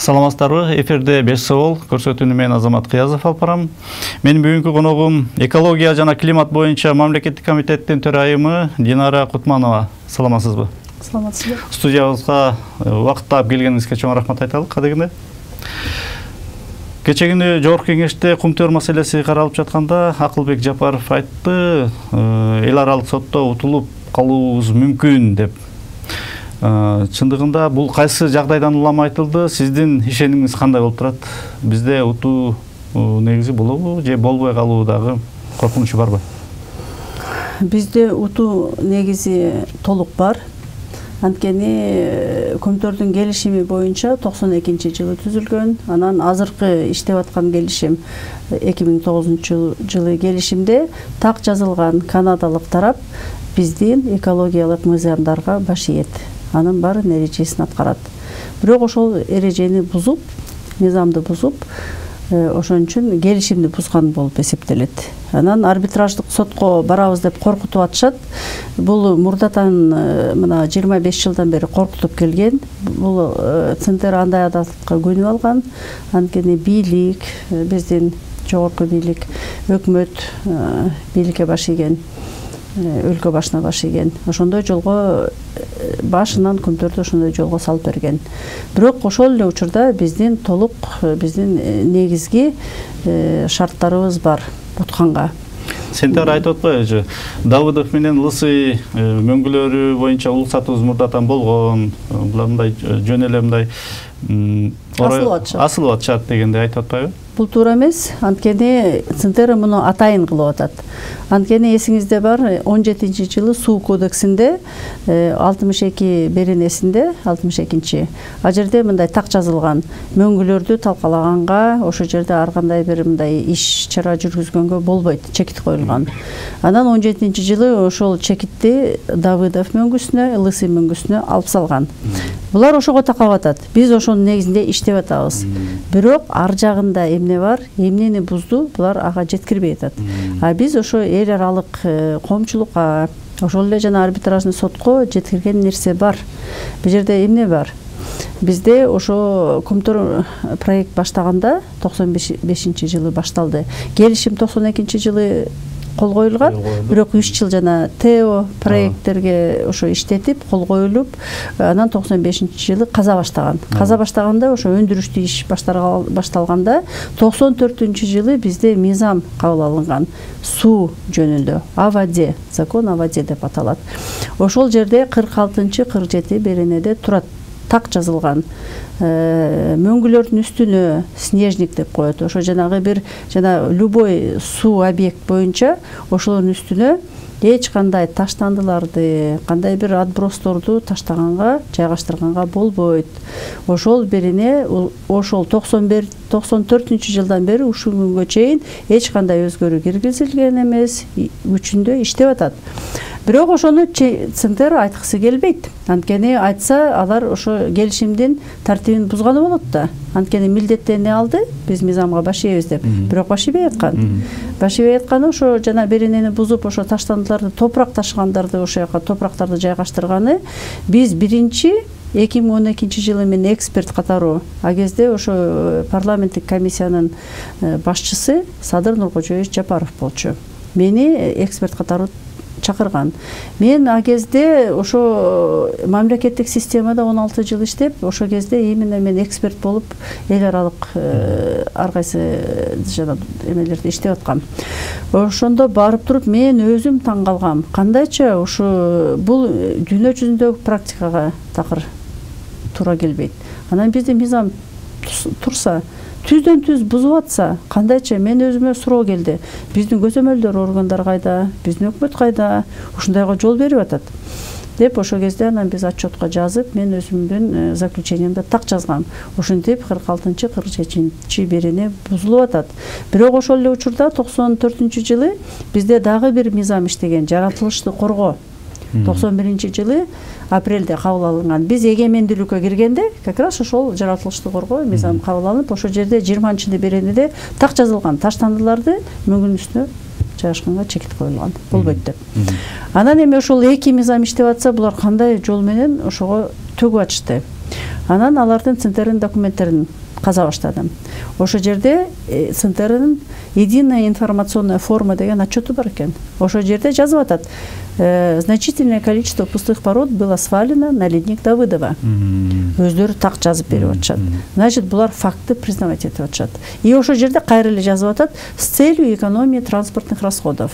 Саламатсыздарбы? Эфирде 5 соол көрсөтүүнү мен Азамат Кыязов алып барам. Менин бүгүнкү коногум экология жана климат боюнча мамлекеттик комитеттин төрайымы Динара Кутманова. Саламатсызбы? Саламатсызбы. Студиябызга убакыт таап келгениңизге чоң рахмат айталы. Кадегинде. Кече күнү Жогорку Кеңеште кумтөр маселеси каралып жатканда Акылбек Жапаров айтты, эл аралык сотто утулуп калуубуз мүмкүн деп. Чындыгында бул кайсы жагдайдан улам айтылды? Сиздин ишенимиңиз кандай болуп турат? Бизде утуу негизи болобу же болбой калуу дагы коркунучу барбы? Бизде утуу негизи толук бар. Анткени көмтөрдүн келишими боюнча 92-жылы түзүлгөн. Анан азыркы иштеп аткан келишим 2009-жылы келишимде так жазылган канадалык тарап биздин экологиялык мыйзамдарга баш ийет. Анын баарын эрежесин аткарат. Бирок ошол эрежени бузуп, мыйзамды бузуп, ошон үчүн келишимди бузган болуп эсептелет. Анан арбитраждык сотко барабыз деп коркутуп атышат. Бул мурдатан мына 25 жылдан бери коркутуп келген. Бул центр андай адаттыкка көнүп алган. Анткени бийлик, биздин жогорку бийлик, өкмөт бийликке баш ийген, өлкө башына баш ийген. Ошондой жолго башынан көмтөрдү ошондой жолго салып берген. Бирок ошол эле учурда биздин толук биздин негизги шарттарыбыз бар бутканга. Сентер айтып атпайбы? Давыдов менен Лысый мөңгүлөрү боюнча уруксатыбыз мурдатан болгон, булар мындай жөн эле мындай асылып атышат дегенде айтып атпайбы? Бул туура эмес. Анткени Центера муну атайын кылып атат. Анткени эсиңизде бар, 17-жылы суу кодексинде 62 беренесинде 62-чи а жерде мындай так жазылган: мөңгүлөрдү талкалаганга, ошол жерде ар кандай бир мындай иш чара жүргүзгөнгө болбойт, чекит коюлган. Анан 17-жылы ошол чекитти Давыдов мөңгүсүнө, Лысый мөңгүсүнө алып салган. Булар ошого такап атат. Биз ошонун негизинде иштеп атабыз. Бирок ар жагында эмне бар? Эмнени бузду? Булар ага жеткирбей атат. А биз ошо эл аралык коомчулукка, ошол эле жана арбитражный сотко жеткирген нерсе бар. Бул жерде эмне бар? Бизде ошо көмтөр проект баштаганда 95-жылы башталды. Келишим 92-жылы кол коюлган. Бирок 3 жыл жана ТЭО проекттерге ошо иштетип кол коюлуп, анан 95-жылы каза баштаган. Каза баштаганда ошо өндүрүштүү иш башталганда 94-жылы бизде мыйзам кабыл алынган суу жөнүндө. О воде, закон о воде деп аталат. Ошол жерде 46-47 беренеде турат, так жазылган. Мөңгүлөрдүн үстүнө снежник деп коет. Ошо жанагы бир любой суу объект боюнча ошолордун үстүнө эч кандай таштандыларды, кандай бир отбросторду таштаганга, жайгаштырганга болбойт. Ошол берене ошол 94-жылдан бери ушул күнгө чейин эч кандай өзгөрүү киргизилген эмес, күчүндө иштеп атат. Бирок ошону Центер айткысы келбейт. Анткени айтса, алар ошо келишимдин тартибин бузганы болот да. Анткени милдеттене алды, биз мыйзамга баш ийебиз деп. Бирок баш ийбей аткан. Баш ийбей атканы ошо жана беренени бузуп, ошо таштандыларды, топурак ташыгандарды, ошо жака топурактарды жайгаштырганы. Биз биринчи 2012-жылы мен эксперт катары а кезде ошо парламенттик комиссиянын башчысы Садыр Нуркожоевич Жапаров болчу. Мени эксперт катары чакырган. Мен а кезде ошо мамлекеттик системада 16 жыл иштеп, ошо кезде именно мен эксперт болуп, эл аралык ар кайсы жана эмелерде иштеп аткам. Ошондо барып туруп мен өзүм таң калгам. Кандайча ошо бул дүйнө жүзүндөгү практикага такыр туура келбейт. Анан биздин мыйзам турса, түздөн түз бузуп атса, кандайча мен өзүмө суроо келди. Биздин көзөмөлдөр органдар кайда, биздин өкмөт кайда, ушундайга жол берип атат деп ошол кезде анан биз отчетко жазып, мен өзүмдүн заключениемде так жазгам. Ошентип 46-47 берене бузулуп атат. Бирок ошол эле учурда 94-жылы бизде дагы бир мыйзам иштеген, жаратылышты коргоо. 91-жылы апрелде кабыл алынган. Биз эгемендүүлүккө киргенде как раз ошол жаратылышты коргоо мыйзам кабыл алынып, ошол жерде 20-чы беренеде так жазылган: таштандыларды мөңгүнүн үстүнө жайгашканга чекит коюлган, болбойт деп. Анан эми ошол эки мыйзам иштеп атса, булар кандай жол менен ошого төгүп атышты. Анан алардын центрдин документтерин каза баштадым. Ошо жерде центрдин единая информационная форма деген отчету бар экен. Ошо жерде жазып атат: значительное количество пустых пород было свалено на ледник Давыдова. Өздөрү так жазып берип атышат. Значит, булар факты признавать этип атышат. И ошо жерде кайра эле жазып атат: с целью экономии транспортных расходов.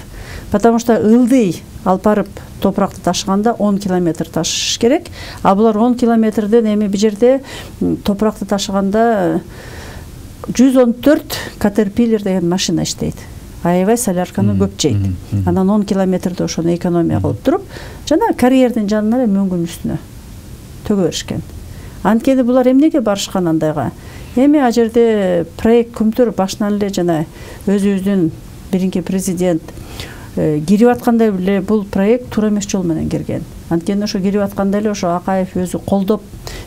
Потому что ылдый алып барып топуракты ташыганда 10 километр ташыш керек. А булар 10 километрден эми бир жерде топуракты ташыганда 114 Caterpillar деген машина иштейт. Аябай солярканы көп жейт. Анан 10 километрде ошону экономия кылып туруп, жана карьердин жанына эле мөңгүн үстүнө төгө беришкен. Анткени булар эмнеге барышкан андайга? Эми а жерде проект күмтөр башынан эле жана өзүбүздүн биринки президент кирип аткандай эле бул проект туура эмес жол менен кирген. Анткени ошо кирип атканда эле ошо Акаев өзү колдоп,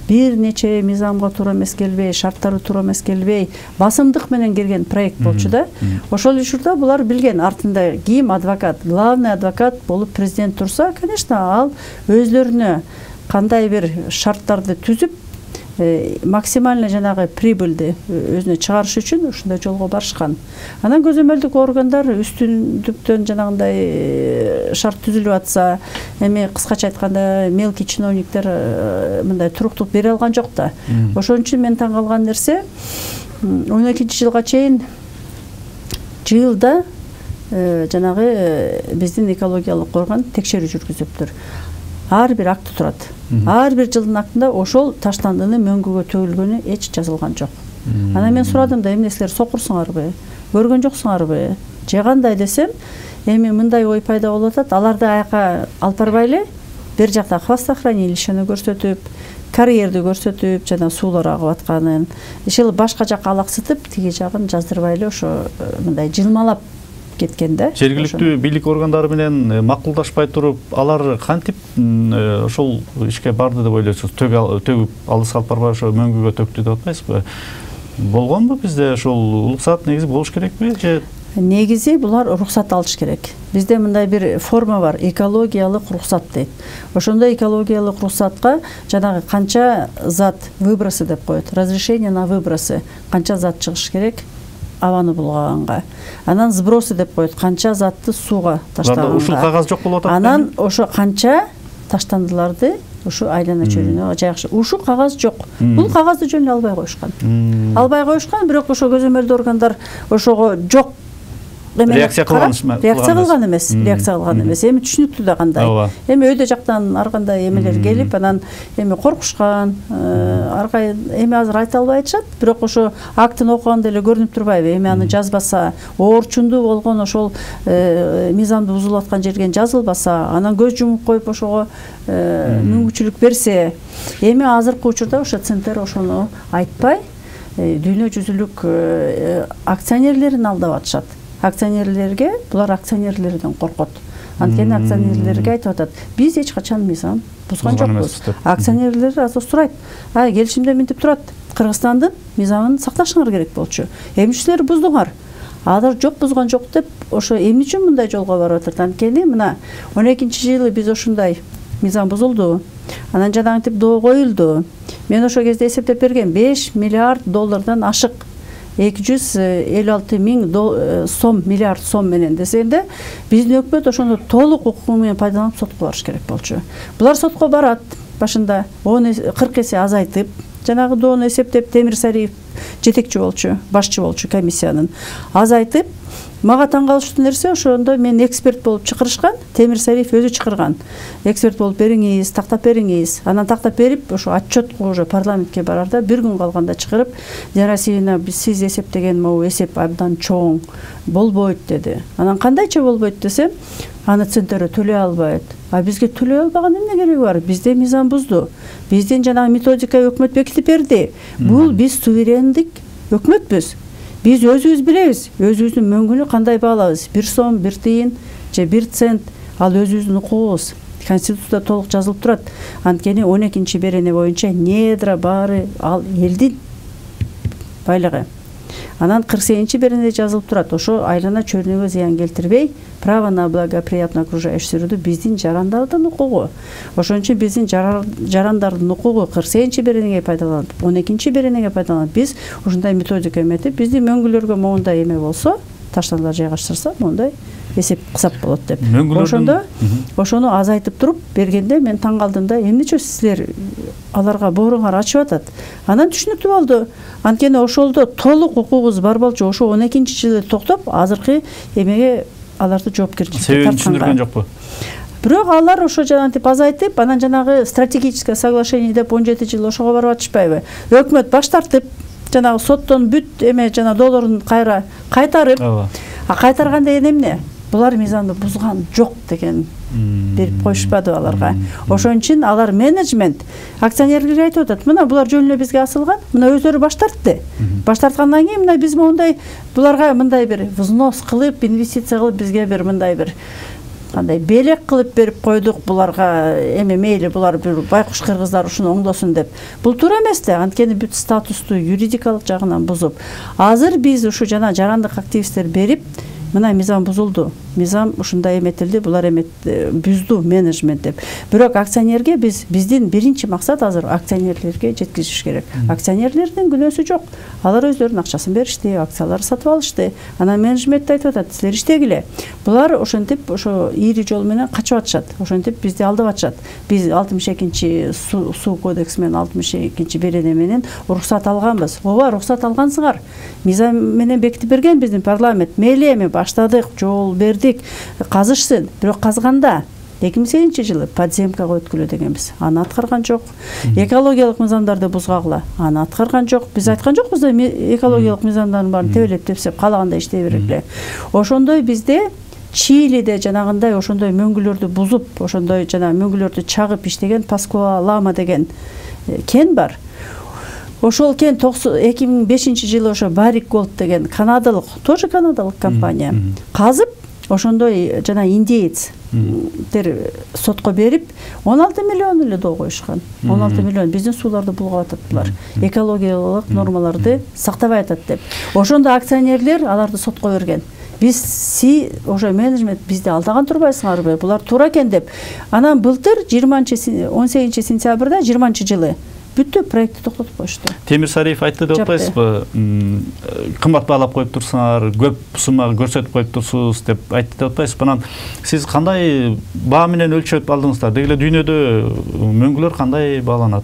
бир нече мыйзамга туура эмес келбей, шарттары туура эмес келбей, басымдык менен кирген проект болчу да. Ошол учурда булар билген, артында ким адвокат, главный адвокат болуп президент турса, конечно, ал өзлөрүнө кандай бир шарттарды түзүп, максимально жанагы прибыльди өзүнө чыгарыш үчүн ушундай жолго барышкан. Анан көзөмөлдүк органдар үстүндүктөн жанагындай шарт түзүлүп атса, эми кыскача айтканда мелкий чиновниктер мындай туруктук бере алган жок да. Ошон үчүн мен таң калган нерсе, 12-жылга чейин жылда жанагы биздин экологиялык орган текшерүү жүргүзүптүр. Ар бир акты турат. Ар бир жылдын актында ошол таштандыны мөңгүгө төгүлгөнү эч жазылган жок. Анан мен сурадым да, эмне силер сокурсуңарбы? Көргөн жоксуңарбы? Же кандай десем, эми мындай ой пайда болуп атат, аларды аяка алып барбай эле бер жакта хвостохранилищени көрсөтүп, карьерди көрсөтүп, жана суулар агып атканын, иши башка жакка алаксытып, тиги жагын жаздырбай эле ошо мындай жылмалап кеткен да. Жергиликтүү бийлик органдары менен макулдашпай туруп, алар кантип ошол ишке барды деп ойлойсуз? Төгүп алыс алып барбай ошо мөңгүгө төктү деп атпайсызбы? Болгонбу бизде ошол уруксат негизи болуш керекпи? Же негизи булар уруксат алыш керек. Бизде мындай бир форма бар, экологиялык уруксат дейт. Ошондо экологиялык уруксатка жанагы канча зат выбросы деп коет, разрешение на выбросы, канча зат чыгыш керек абаны булгаганга. Анан сбросы деп коет, канча затты сууга таштаганга. Ушул кагаз жок болуп атат. Анан ошо канча таштандыларды ушу айлана чөлүнө жайгыш. Ушу кагаз жок. Бул кагазды жөн эле албай коюшкан. Албай коюшкан, бирок ошо көзөмөлдүү органдар ошого жок реакция кылган эмес. Эми түшүнүктүү да кандай. Эми өйдө жактан ар кандай эмелер келип, анан эми коркушкан, эми азыр айта албай атышат, бирок ошо актын окуганда эле көрүнүп турбайбы? Эми аны жазбаса, оорчундуу болгон ошол мыйзамды бузулуп аткан жерген жазылбаса, анан көз жумуп коюп ошого мүмкүнчүлүк берсе, эми азыркы учурда ошо центр ошону айтпай, дүйнө жүзүлүк акционерлерин алдап атышат. Акционерлерге, булар акционерлерден коркот. Анткени акционерлерге айтып атат, биз эч качан мыйзам бузган жокпуз. Акционерлер азыр сурайт, келишимде мынтип турат, Кыргызстандын мыйзамын сакташыңар керек болчу. Эмне силер буздуңар? Азыр жок, бузган жок деп, ошо эмне үчүн мындай жолго барып атат? Анткени мына 12-жылы биз ошундай мыйзам бузулду. Анан жанагынтип доо коюлду. Мен ошо кезде эсептеп берген, $5 миллиард ашык 256 миң миллиард сом менен десенде, биздин өкмөт ошондо толук укугу менен пайдаланып сотко барыш керек болчу. Булар сотко барат, башында 40 эсе азайтып, жанагы доону эсептеп, Темир Сариев жетекчи болчу, башчы болчу комиссиянын. Азайтып, мага таң калыштуу нерсе, ошондо мен эксперт болуп чакырышкан, Темир Сариев өзү чакырган. Эксперт болуп бериңиз, тактап бериңиз. Анан тактап берип, ошо отчетко уже парламентке барарда бир күн калганда чыгарып, Динара Расиевна, сиз эсептеген могу эсеп абдан чоң, болбойт деди. Анан кандайча болбойт десем, аны центр төлөй албайт. А бизге төлөй албаган эмне кереги бар? Бизде мыйзам бузду. Биздин жанагы методика өкмөт бекитип берди. Бул биз суверендик өкмөтпүз. Биз өзүбүз билебиз, өзүбүздүн мөңгүнү кандай баалабыз. 1 сом, 1 тиын же 1 цент, ал өзүбүздүн укугубуз. Конституцияда толук жазылып турат. Анткени 12-берене боюнча недра баары ал элдин байлыгы. Анан 48-чи беренеде жазылып турат. Ошо айлана чөйрөнөгө зыян келтирбей, право на благоприятно окружающий среду биздин жарандардын укугу. Ошон үчүн биздин жарандардын укугу 48-чи беренеге пайдаланып, 12-чи беренеге пайдаланып, биз ушундай методика эметип, биздин мөңгүлөргө моундай эме болсо, таштандар жайгаштырса, моундай эсеп кысап болот деп. Ошондо ошону азайтып туруп бергенде мен таң калдым да, эмнече силер аларга бооруңар ачып атат. Анан түшүнүктүү болду. Анткени ошолдо толук укугубуз бар болчу, ошо 12-чи жылы токтоп, азыркы эмеге аларды жоопкерчиликке тартканга. Себебин түшүндүргөн жокпу? Бирок алар ошо жанагынтип азайтып, анан жанагы стратегическое соглашение деп 17 жыл ошого барып атышпайбы? Өкмөт баш тартып, жанагы соттон бүт эме жана долларын кайра кайтарып, кайтарган деген эмне? Булар мыйзамды бузган жок деген берип коюшпады аларга. Ошон үчүн алар менеджмент акционерлерге айтып атат, мына булар жөн эле бизге асылган, мына өздөрү баш тартты. Баш тарткандан кийин мына биз мондай буларга мындай бир взнос кылып, инвестиция кылып бизге бир мындай бир кандай белек кылып берип койдук буларга, эми мейли булар бир байкуш кыргыздар ушуну оңдосун деп. Бул туура эмес да, анткени бүт статусту юридикалык жагынан бузуп. Азыр биз ушу жана жарандык активисттер берип, мына мыйзам бузулду. Мыйзам ушундай эметилди, булар бүздү менеджмент деп. Бирок акционерге биздин биринчи максат азыр акционерлерге жеткизиш керек. Акционерлердин күнөөсү жок. Алар өздөрүнүн акчасын беришти, акцияларды сатып алышты. Анан менеджмент айтып атат, силер иштегиле. Булар ошентип ошо ири жол менен качып атышат. Ошентип бизди алдап атышат. Биз 62-чи суу кодекси менен 62-чи берене менен уруксат алганбыз. Ооба, уруксат алгансыңар. Мыйзам менен бекитип берген биздин парламент. Мейли эми баштадык, жол бердик, казышсын. Бирок казганда 2008 жылы подземкага өткүлө дегенбиз. Аны аткарган жок. Экологиялык мыйзамдарды бузгагыла. Аны аткарган жок. Биз айткан жокпуз да экологиялык мыйзамдардын баарын тебелеп тепсеп каалагандай иштей берегиле. Ошондой бизде Чилиде жанагындай ошондой мөңгүлөрдү бузуп, ошондой жана мөңгүлөрдү чагып иштеген Паскуа-Лама деген кен бар. Ошол кен 2005 жылы ошо Barrick Gold деген канадалык, тоже канадалык компания казып, ошондой жана индеец сотко берип 16 миллион эле доо коюшкан. 16 миллион биздин сууларды булгап атат булар. Экологиялык нормаларды сактабай атат деп. Ошондо акционерлер аларды сотко берген. Биз ошо менеджмент бизди алдаган турбайсыңарбы? Булар туура экен деп. Анан былтыр 18 сентябрда 20 жылы бүттү проектти токтотуп коюшту. Темир Сариев айтты деп атпайсызбы? Кымбат баалап коюп турсаңар, көп суммага көрсөтүп коюп турсуз деп айтты деп атпайсызбы? Анан сиз кандай баа менен өлчөп алдыңыздар? Деги эле дүйнөдө мөңгүлөр кандай бааланат?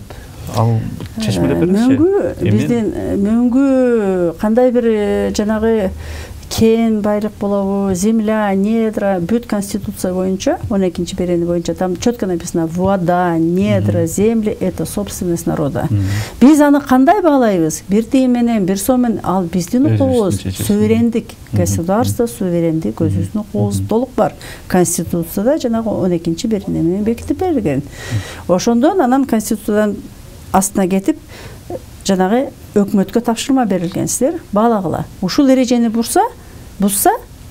Ал чечмелеп бериши. Биздин мөңгү кандай бир жанагы кен байлык болобу, земля, недра, бүт конституция боюнча, 12-чи берени боюнча там четко написано: вода, недра, земли — это собственность народа. Биз аны кандай баалайбыз? Бир тиын менен, бир сом менен, ал биздин укугубуз, суверендик, государство суверендик, өзүбүздүн укугубуз толук бар. Конституцияда жанагы 12-чи берени менен бекитип берилген. Ошондон анан конституциядан астына кетип, жанагы өкмөткө тапшырма берилгенсиздер, баалагыла. Ушул эрежени бузса,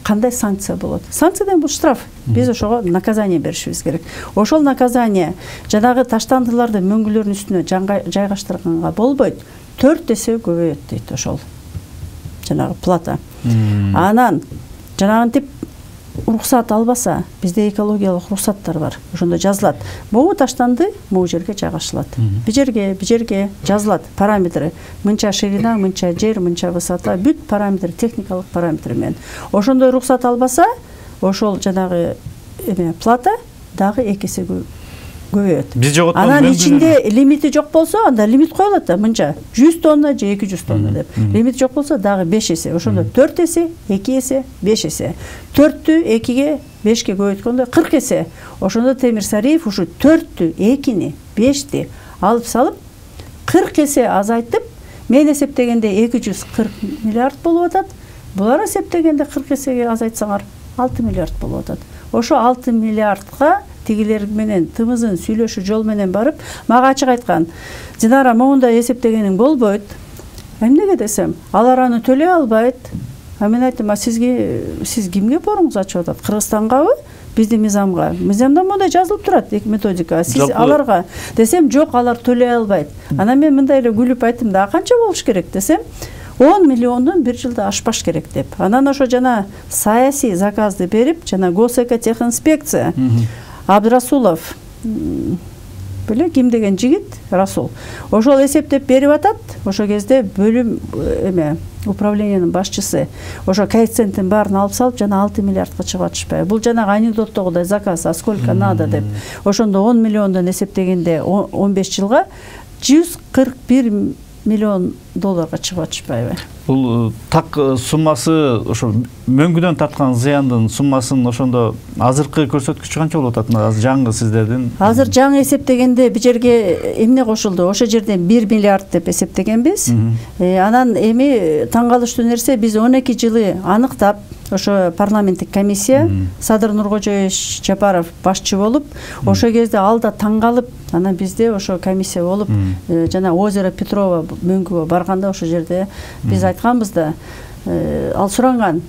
кандай санкция болот? Санкциядан бул штраф. Биз ошого наказание беришибиз керек. Ошол наказание жанагы таштандыларды мөңгүлөрдүн үстүнө жайгаштырганга болбойт. 4 эсе көбөйөт дейт ошол. Жанагы плата. Анан жанагынтип уруксат албаса, бизде экологиялык уруксаттар бар. Ошондо жазылат. Могу таштанды могу жерге жайгашылат. Бу жерге жазылат параметры. Мынча ширина, мынча жер, мынча высота, бүт параметр, техникалык параметр менен. Ошондой уруксат албаса, ошол жанагы плата дагы 2 эсе көбөйөт. Анан ичинде лимити жок болсо, анда лимит коюлат да, мынча 100 тонна же 200 тонна деп. Лимит жок болсо дагы 5 эсе. Ошондо 4 эсе, 2 эсе, 5 эсе. 4-тү 2-ге, 5-ке көбөйткөндө 40 эсе. Ошондо Темир Сариев ушу 4-тү, 2-ни, 5-ти алып салып 40 эсе азайтып, мен эсептегенде 240 миллиард болуп атат. Булар эсептегенде 40 эсеге азайтсаңар 6 миллиард болуп атат. Ошо 6 миллиардга тигилер менен тымызын сүйлөшүү жол менен барып, мага ачык айткан: "Динара, моундай эсептегениң болбойт." Эмнеге десем, алар аны төлөй албайт. Мен айттым: "Сиз кимге боруңуз ачып атат? Кыргызстангабы? Биздин мыйзамга. Мыйзамда мондай жазылып турат, методика. Сиз аларга." Десем, "Жок, алар төлөй албайт." Анан мен мындай эле күлүп айттым да: "Канча болуш керек?" десем, 10 миллиондон бир жылда ашпаш керек деп. Анан ошо жана саясий заказды берип, жана госэкотехинспекция Абдрасулов беле ким деген жигит Расул. Ошол эсептеп берип атат. Ошо кезде бөлүм управлениянын башчысы ошо коэффициенттин баарын алып салып жана 6 миллиардка чыгып атышпайбы. Бул жанагы анекдоттогудай заказ, а сколько надо деп. Ошондо 10 миллиондон эсептегенде 15 жылга 141 миллион долларга чыгып атышпайбы. Бул так суммасы ошо мөңгүдөн тарткан зыяндын суммасын ошондо азыркы көрсөткүч канча болуп атат? Жаңы сиздердин? Азыр жаңы эсептегенде бир жерге эмне кошулду? Ошо жерден 1 миллиард деп эсептегенбиз. Анан эми таң калыштуу нерсе, биз 12 жылы аныктап, ошо парламенттик комиссия Садыр Нуркожоевич Жапаров башчы болуп, ошо кезде алда таң калып, анан бизде ошо комиссия болуп, жана озеро Петрова мөңгүгө барганда ошо жерде биз айтканбыз да, ал суранган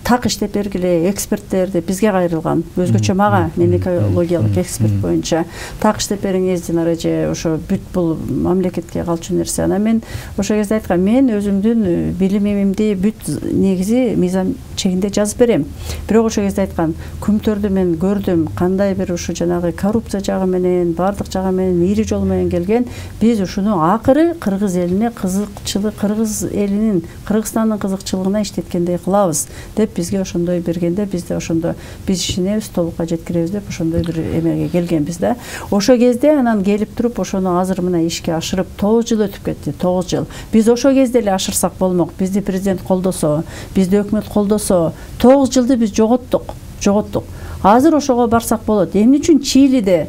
так иштеп бергиле, эксперттерди бизге кайрылган, өзгөчө мага, мен экологиялык эксперт боюнча так иштеп бериңиз, Динара эже, ошо бүт бул мамлекетке калчу нерсе. Анан мен ошо кезде айткам, мен өзүмдүн билимимди бүт негизи мыйзам чегинде жазып берем. Бирок ошо кезде айткан, күмтөрдү мен көрдүм, кандай бир ушу жанагы коррупция жагы менен, бардык жагы менен, ири жол менен келген, биз ушуну акыры кыргыз элине кызыкчылык, кыргыз элинин, Кыргызстандын кызыкчылыгына иштеткендей кылабыз деп бизге ошондой бергенде, бизде ошондо биз ишенебиз, толукка жеткиребиз деп ошондой бир эмеге келгенбиз да. Ошо кезде анан келип туруп ошону азыр мына ишке ашырып 9 жыл өтүп кетти, 9 жыл. Биз ошо кезде эле ашырсак болмок. Бизди президент колдосо, бизди өкмөт колдосо, 9 жылды биз жоготтук. Азыр ошого барсак болот. Эмне үчүн Чилиде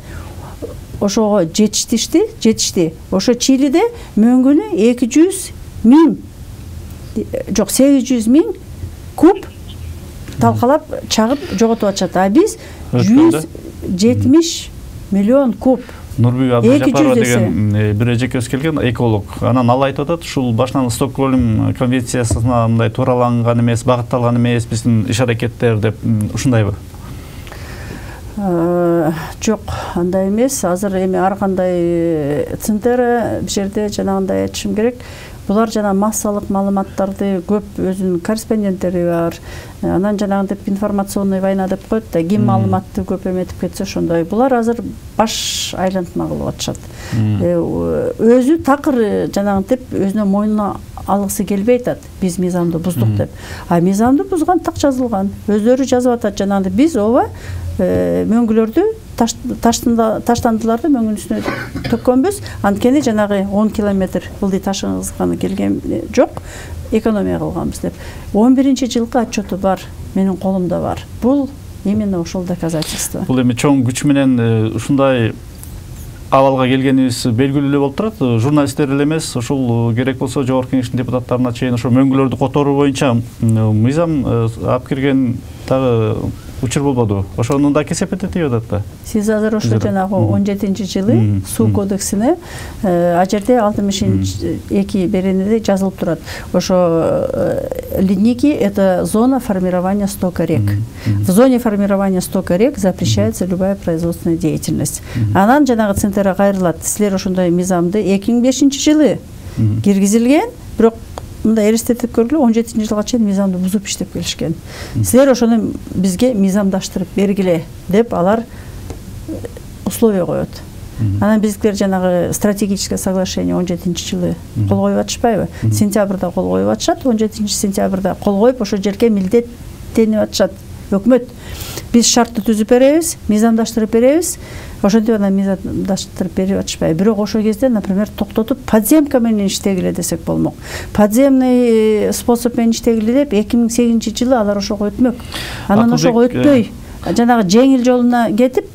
ошого жетишти. Ошо Чилиде мөңгүнө 200 миң, жок 800 миң куб талкалап чагып жоготуп атышат. А биз 170 миллион куб. Нурбек Абдыжапарова деген бир эжекебиз келген эколог. Анан ал айтып атат, ушул башынан Стокгольм конвенциясына мындай туураланган эмес, багытталган эмес биздин иш-аракеттер деп, ушундайбы? Жок, андай эмес. Азыр эми ар кандай центр бир жерде жанагындай айтышым керек. Булар жана массалык маалыматтарды көп өзүнүн корреспонденттери бар. Анан жанагынтип информационный война деп коет да, ким маалыматты көп эметип кетсе ошондой. Булар азыр баш айлантма кылып атышат. Өзү такыр жанагынтип өзүнө мойнуна алгысы келбей атат. Биз мыйзамды буздук деп. А мыйзамды бузган так жазылган. Өздөрү жазып атат жанагынды биз ооба мөңгүлөрдү таштандыларды мөңгүнүн үстүнө төккөнбүз. Анткени жанагы 10 километр ылдый ташыгызганы келген жок, экономия кылганбыз деп. 11-жылкы отчету бар, менин колумда бар. Бул именно ошол доказательство. Бул эми чоң күч менен ушундай абалга келгенибиз белгилүү эле болуп турат. Журналисттер эле эмес, ошол керек болсо жогорку кеңештин депутаттарына чейин ошо мөңгүлөрдү которуу боюнча мыйзам алып кирген дагы учур болбоду. Ошону да кесеп этип атат да. Сиз азыр ошо жанагы 17-жылы суу кодексине а жерде 62 беренеде жазылып турат. Ошо ледники — это зона формирования стока рек. В зоне формирования стока рек запрещается любая производственная деятельность. Анан жанагы центрга кайрылат. Силер ошондой мыйзамды 2005-жылы киргизилген, бирок мындай элестетип көргүлө, 17-жылга чейин мыйзамды бузуп иштеп келишкен. Силер ошону бизге мыйзамдаштырып бергиле деп алар условия коет. Анан биздикилер жанагы стратегическое соглашение 17-жылы кол коюп атышпайбы? Сентябрда кол коюп атышат, 17-сентябрда кол коюп ошо жерге милдеттенип атышат. Өкмөт биз шартты түзүп беребиз, мыйзамдаштырып беребиз. Ошентип анан мыйзамдаштырып берип атышпайбы. Бирок ошол кезде, например, токтотуп подземка менен иштегиле десек болмок. Подземный способ менен иштегиле деп 2008-жылы алар ошого өтмөк. Анан ошого өтпөй, жанагы жеңил жолуна кетип,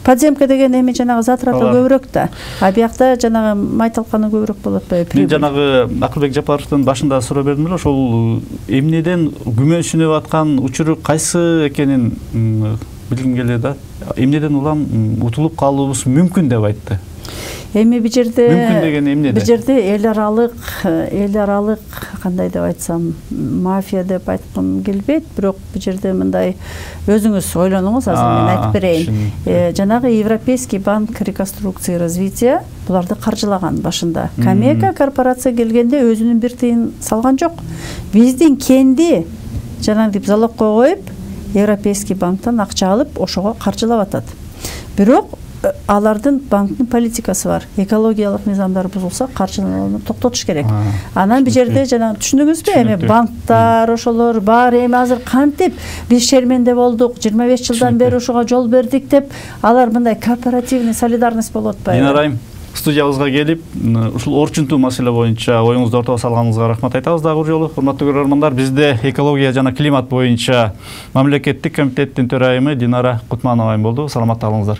подземка деген эми жанагы затраты көбүрөөк да. А биякта жанагы май талканы көбүрөөк болот да. Мен жанагы Акылбек Жапаровдун башында суроо бердим эле, ошол эмнеден күмөнсүнүп аткан учуру кайсы экенин билгим келет да. Эмнеден улам утулуп калуубуз мүмкүн деп айтты. Эми бир жерде мүмкүн деген эмнеде? Бир жерде эл аралык кандай деп айтсам, мафия деп айткым келбейт, бирок бул жерде мындай өзүңүз ойлонуңуз, азыр мен айтып берейин. Жанагы Европейский банк реконструкции и развития буларды каржылаган башында. Камека корпорация келгенде өзүнүн бир тыйын салган жок. Биздин кенди жанагы залогко коюп, Европейский банктан акча алып, ошого каржылап атат. Бирок алардын банктын политикасы бар. Экологиялык мыйзамдар бузулса, каржылоону токтотуш керек. Анан бул жерде жана түшүндүңүзбү? Эми банктар ошолор бар, эми азыр кантип биз шерменде болдук, 25 жылдан бери ошого жол бердик деп, алар мындай корпоративный солидарность болуп атпайбы? Динара айым, студиябызга келип, ушул орчунтуу маселе боюнча оюңузду ортого салганыңызга рахмат айтабыз дагы бир жолу. Урматтуу көрөрмандар, бизде экология жана климат боюнча мамлекеттик комитеттин төрайымы Динара Кутманова болду. Саламатта калыңыздар.